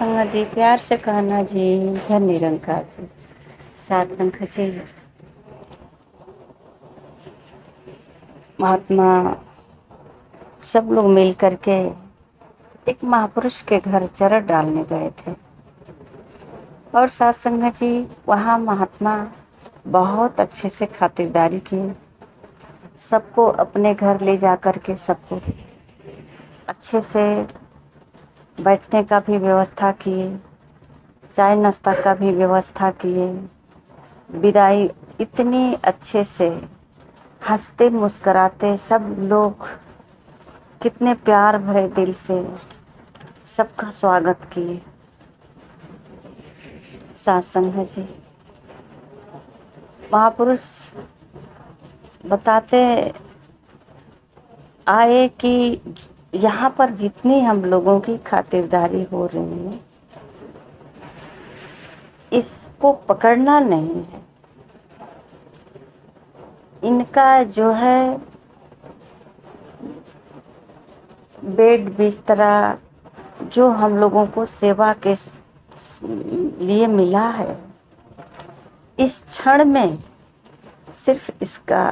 संगत जी, प्यार से कहना जी, धन निरंकार जी, साधन जी। महात्मा सब लोग मिल करके एक महापुरुष के घर चरण डालने गए थे और साथ संगत जी वहाँ महात्मा बहुत अच्छे से खातिरदारी की, सबको अपने घर ले जा कर के सबको अच्छे से बैठने का भी व्यवस्था किए, चाय नाश्ता का भी व्यवस्था किए। विदाई इतनी अच्छे से हंसते मुस्कराते सब लोग कितने प्यार भरे दिल से सबका स्वागत किए। साथ संगत जी महापुरुष बताते आए कि यहाँ पर जितनी हम लोगों की खातिरदारी हो रही है, इसको पकड़ना नहीं है। इनका जो है बेड बिस्तरा जो हम लोगों को सेवा के लिए मिला है, इस क्षण में सिर्फ इसका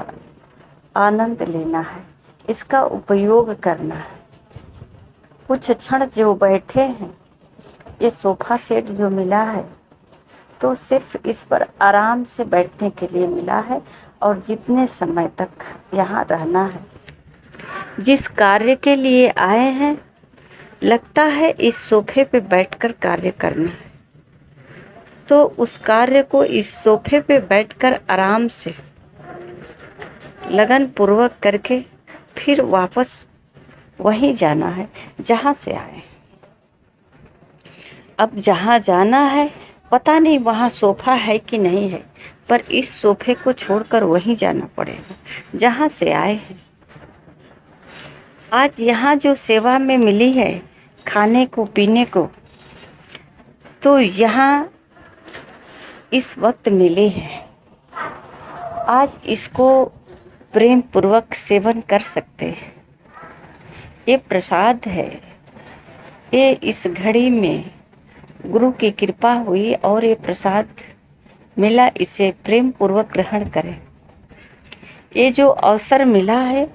आनंद लेना है, इसका उपयोग करना है। कुछ क्षण जो बैठे हैं, ये सोफा सेट जो मिला है तो सिर्फ इस पर आराम से बैठने के लिए मिला है और जितने समय तक यहाँ रहना है, जिस कार्य के लिए आए हैं, लगता है इस सोफे पे बैठकर कार्य करना है, तो उस कार्य को इस सोफे पे बैठकर आराम से लगन पूर्वक करके फिर वापस वहीं जाना है जहाँ से आए। अब जहाँ जाना है पता नहीं वहाँ सोफा है कि नहीं है, पर इस सोफे को छोड़कर वहीं जाना पड़ेगा जहाँ से आए हैं। आज यहाँ जो सेवा में मिली है खाने को पीने को, तो यहाँ इस वक्त मिली है, आज इसको प्रेम पूर्वक सेवन कर सकते हैं। ये प्रसाद है, ये इस घड़ी में गुरु की कृपा हुई और ये प्रसाद मिला, इसे प्रेम पूर्वक ग्रहण करें। ये जो अवसर मिला है,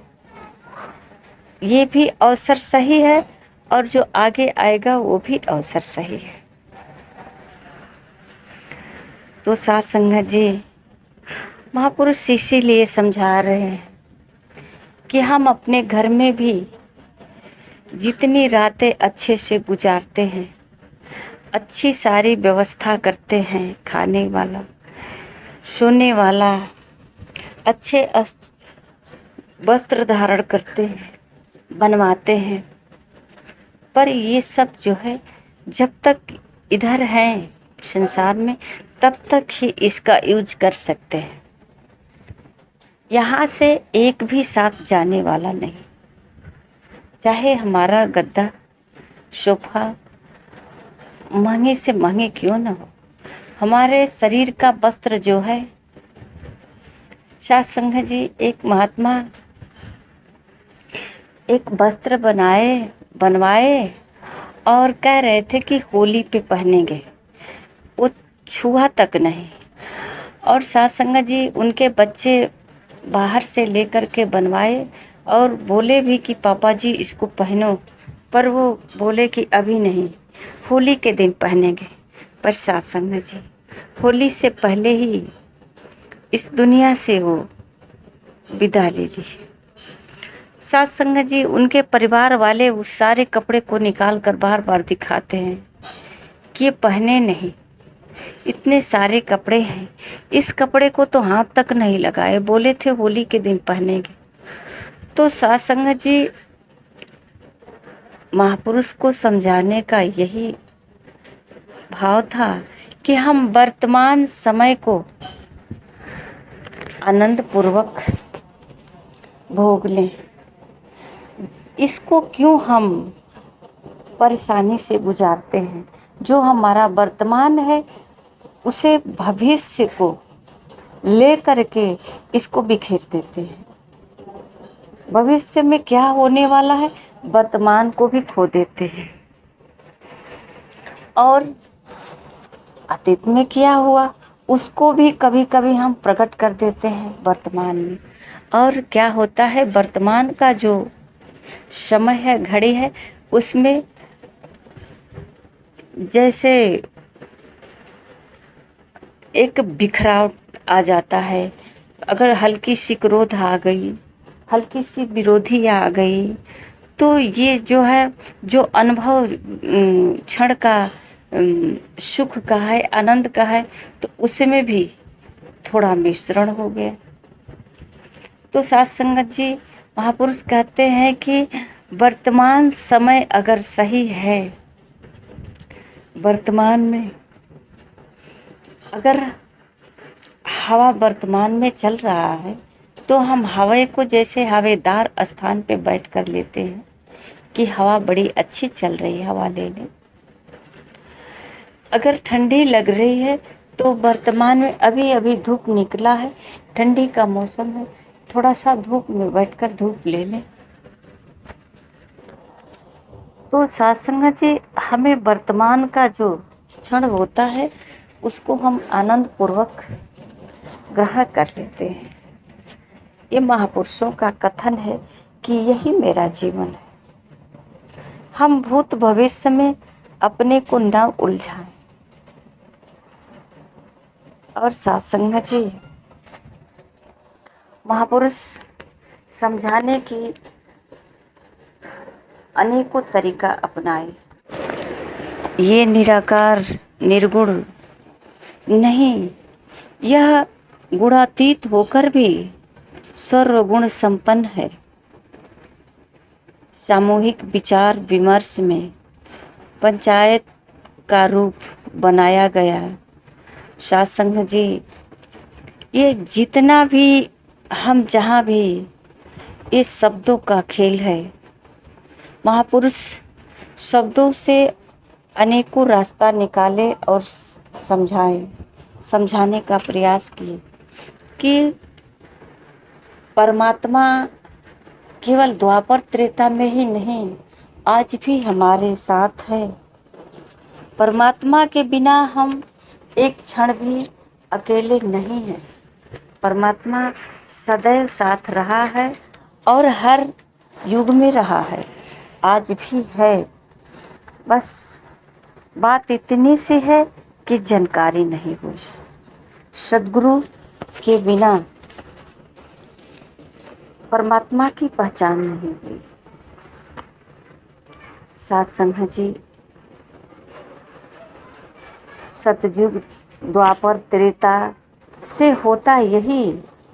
ये भी अवसर सही है और जो आगे आएगा वो भी अवसर सही है। तो साथ संगत जी महापुरुष इसीलिए समझा रहे हैं कि हम अपने घर में भी जितनी रातें अच्छे से गुजारते हैं, अच्छी सारी व्यवस्था करते हैं, खाने वाला सोने वाला, अच्छे वस्त्र धारण करते हैं, बनवाते हैं, पर ये सब जो है जब तक इधर हैं संसार में तब तक ही इसका यूज कर सकते हैं। यहाँ से एक भी साथ जाने वाला नहीं, चाहे हमारा गद्दा सोफा महंगे से महंगे क्यों न हो, हमारे शरीर का वस्त्र जो है। साथ संगत जी एक महात्मा एक वस्त्र बनवाए और कह रहे थे कि होली पे पहनेंगे, वो छुआ तक नहीं। और साथ संगत जी उनके बच्चे बाहर से लेकर के बनवाए और बोले भी कि पापा जी इसको पहनो, पर वो बोले कि अभी नहीं, होली के दिन पहनेंगे। पर साथ संगत जी होली से पहले ही इस दुनिया से वो विदा ले ली। साथ संगत जी उनके परिवार वाले उस सारे कपड़े को निकाल कर बार बार दिखाते हैं कि ये पहने नहीं, इतने सारे कपड़े हैं, इस कपड़े को तो हाथ तक नहीं लगाए, बोले थे होली के दिन पहनेंगे। तो साथ संगत जी महापुरुष को समझाने का यही भाव था कि हम वर्तमान समय को आनंद पूर्वक भोग लें। इसको क्यों हम परेशानी से गुजारते हैं? जो हमारा वर्तमान है उसे भविष्य को ले करके इसको बिखेर देते हैं। भविष्य में क्या होने वाला है, वर्तमान को भी खो देते हैं। और अतीत में किया हुआ उसको भी कभी कभी हम प्रकट कर देते हैं वर्तमान में। और क्या होता है, वर्तमान का जो समय है, घड़ी है, उसमें जैसे एक बिखराव आ जाता है। अगर हल्की सी क्रोध आ गई, हल्की सी विरोधी आ गई, तो ये जो है, जो अनुभव क्षण का सुख का है, आनंद का है, तो उसमें भी थोड़ा मिश्रण हो गया। तो साथ संगत जी, महापुरुष कहते हैं कि वर्तमान समय अगर सही है, वर्तमान में अगर हवा वर्तमान में चल रहा है, तो हम हवा को जैसे हवादार स्थान पे बैठ कर लेते हैं कि हवा बड़ी अच्छी चल रही है, हवा ले लें। अगर ठंडी लग रही है तो वर्तमान में अभी अभी धूप निकला है, ठंडी का मौसम है, थोड़ा सा धूप में बैठकर धूप ले लें। तो सत्संग जी, हमें वर्तमान का जो क्षण होता है उसको हम आनंद पूर्वक ग्रहण कर लेते हैं। ये महापुरुषों का कथन है कि यही मेरा जीवन है। हम भूत भविष्य में अपने को न उलझाएं। और सत्संग जी, महापुरुष समझाने की अनेकों तरीका अपनाए। ये निराकार निर्गुण नहीं, यह गुणातीत होकर भी सर्वगुण संपन्न है। सामूहिक विचार विमर्श में पंचायत का रूप बनाया गया। सत्संग जी, ये जितना भी हम जहाँ भी, ये शब्दों का खेल है। महापुरुष शब्दों से अनेकों रास्ता निकाले और समझाने का प्रयास किए कि परमात्मा केवल द्वापर त्रेता में ही नहीं, आज भी हमारे साथ है। परमात्मा के बिना हम एक क्षण भी अकेले नहीं हैं। परमात्मा सदैव साथ रहा है और हर युग में रहा है, आज भी है। बस बात इतनी सी है कि जानकारी नहीं हुई। सद्गुरु के बिना परमात्मा की पहचान नहीं हुई। सत्संग जी, सतयुग द्वापर त्रेता से होता यही,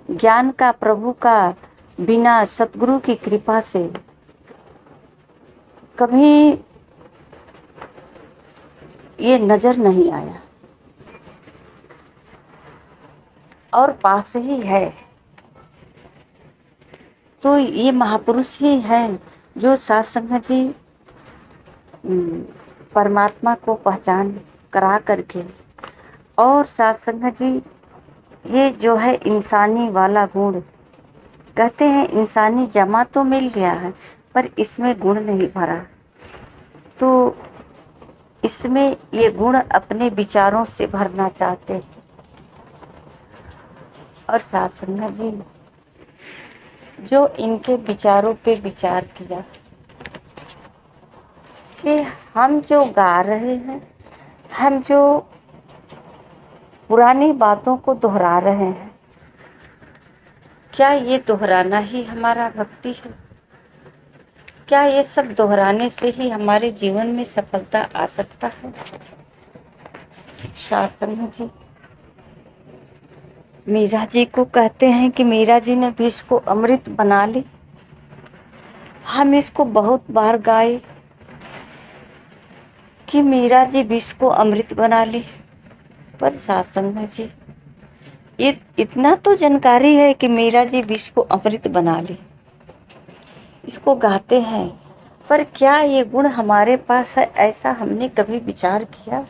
ज्ञान का प्रभु का बिना सतगुरु की कृपा से कभी ये नजर नहीं आया और पास ही है। तो ये महापुरुष ही हैं जो सत्संग जी परमात्मा को पहचान करा करके, और सत्संग जी ये जो है इंसानी वाला गुण, कहते हैं इंसानी जमा तो मिल गया है पर इसमें गुण नहीं भरा, तो इसमें ये गुण अपने विचारों से भरना चाहते हैं। और सत्संग जी जो इनके विचारों पे विचार किया कि हम जो गा रहे हैं, हम जो पुरानी बातों को दोहरा रहे हैं, क्या ये दोहराना ही हमारा भक्ति है? क्या ये सब दोहराने से ही हमारे जीवन में सफलता आ सकता है? सत्संग जी मीरा जी को कहते हैं कि मीरा जी ने विष को अमृत बना ली। हम इसको बहुत बार गाए कि मीरा जी विष को अमृत बना ली, पर सत्संग जी ये इतना तो जानकारी है कि मीरा जी विष को अमृत बना ली, इसको गाते हैं, पर क्या ये गुण हमारे पास है? ऐसा हमने कभी विचार किया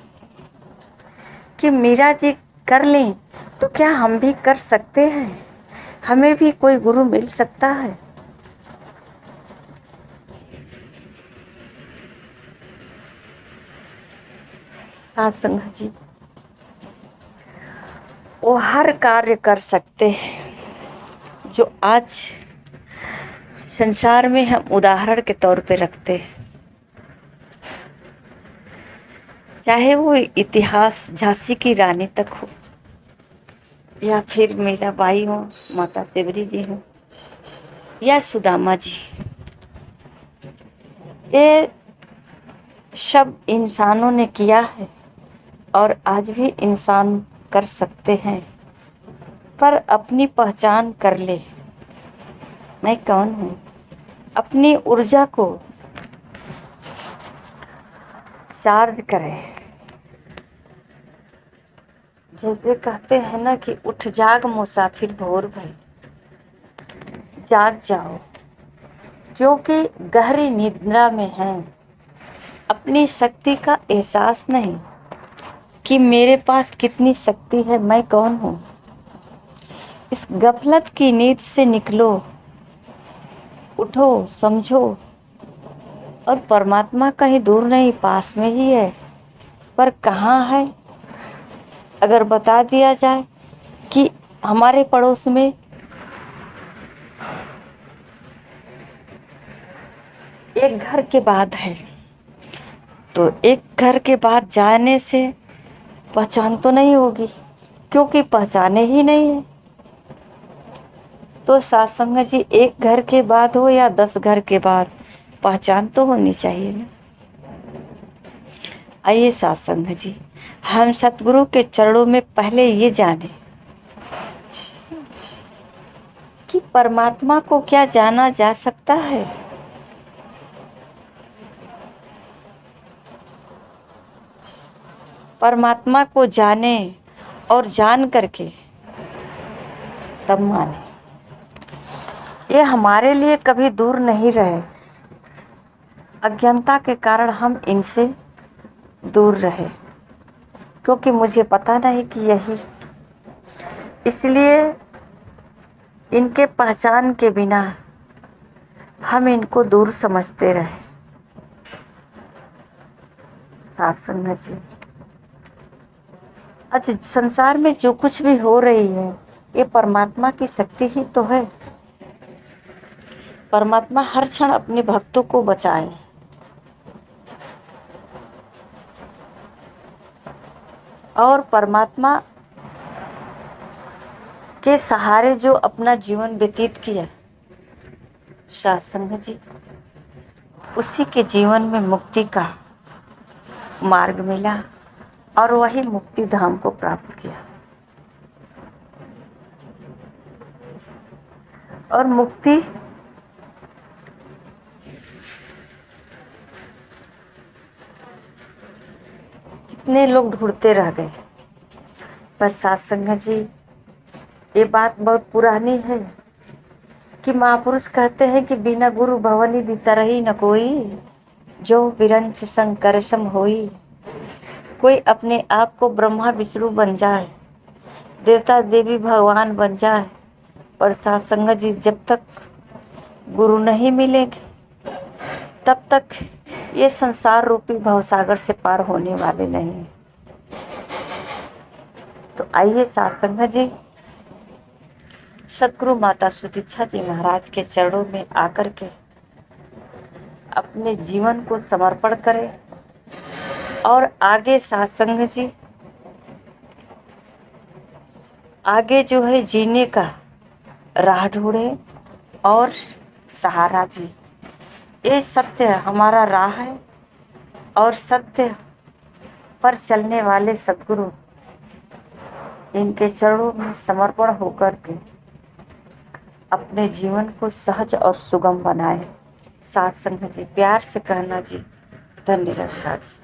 कि मीरा जी कर लें तो क्या हम भी कर सकते हैं? हमें भी कोई गुरु मिल सकता है? साथ संगत जी, वो हर कार्य कर सकते हैं जो आज संसार में हम उदाहरण के तौर पे रखते हैं। चाहे वो इतिहास झांसी की रानी तक हो, या फिर मीराबाई हो, माता सेवरी जी हो, या सुदामा जी, ये सब इंसानों ने किया है और आज भी इंसान कर सकते हैं। पर अपनी पहचान कर ले, मैं कौन हूँ, अपनी ऊर्जा को चार्ज करें। जैसे कहते हैं ना कि उठ जाग मुसाफिर भोर भई, जाग जाओ, क्योंकि गहरी निद्रा में हैं। अपनी शक्ति का एहसास नहीं कि मेरे पास कितनी शक्ति है, मैं कौन हूँ। इस गफलत की नींद से निकलो, उठो, समझो, और परमात्मा कहीं दूर नहीं, पास में ही है। पर कहाँ है? अगर बता दिया जाए कि हमारे पड़ोस में एक घर के बाद है, तो एक घर के बाद जाने से पहचान तो नहीं होगी, क्योंकि पहचाने ही नहीं है। तो सत्संग जी, एक घर के बाद हो या 10 घर के बाद, पहचान तो होनी चाहिए ना। आइए सत्संग जी, हम सतगुरु के चरणों में पहले ये जाने कि परमात्मा को क्या जाना जा सकता है। परमात्मा को जाने और जान करके तब माने। ये हमारे लिए कभी दूर नहीं रहे, अज्ञानता के कारण हम इनसे दूर रहे, क्योंकि मुझे पता नहीं कि यही, इसलिए इनके पहचान के बिना हम इनको दूर समझते रहे। सत्संग जी, आज संसार में जो कुछ भी हो रही है, ये परमात्मा की शक्ति ही तो है। परमात्मा हर क्षण अपने भक्तों को बचाए, और परमात्मा के सहारे जो अपना जीवन व्यतीत किया सत्संग जी, उसी के जीवन में मुक्ति का मार्ग मिला और वही मुक्ति धाम को प्राप्त किया। और मुक्ति कितने लोग ढूंढते रह गए, पर सत्संग जी, ये बात बहुत पुरानी है कि महापुरुष कहते हैं कि बिना गुरु भवनी दिता रही न कोई, जो विरंच संकर सम होई। कोई अपने आप को ब्रह्मा विष्णु बन जाए, देवता देवी भगवान बन जाए, पर सत्संग जी, जब तक गुरु नहीं मिलेंगे तब तक ये संसार रूपी भवसागर से पार होने वाले नहीं। तो आइए सत्संग जी, सतगुरु माता सुदीक्षा जी महाराज के चरणों में आकर के अपने जीवन को समर्पण करें और आगे सत्संग जी, आगे जो है जीने का राह ढूंढे और सहारा भी। ये सत्य हमारा राह है और सत्य पर चलने वाले सतगुरु, इनके चरणों में समर्पण होकर के अपने जीवन को सहज और सुगम बनाए। सत्संग जी, प्यार से कहना जी, धन्यवाद जी।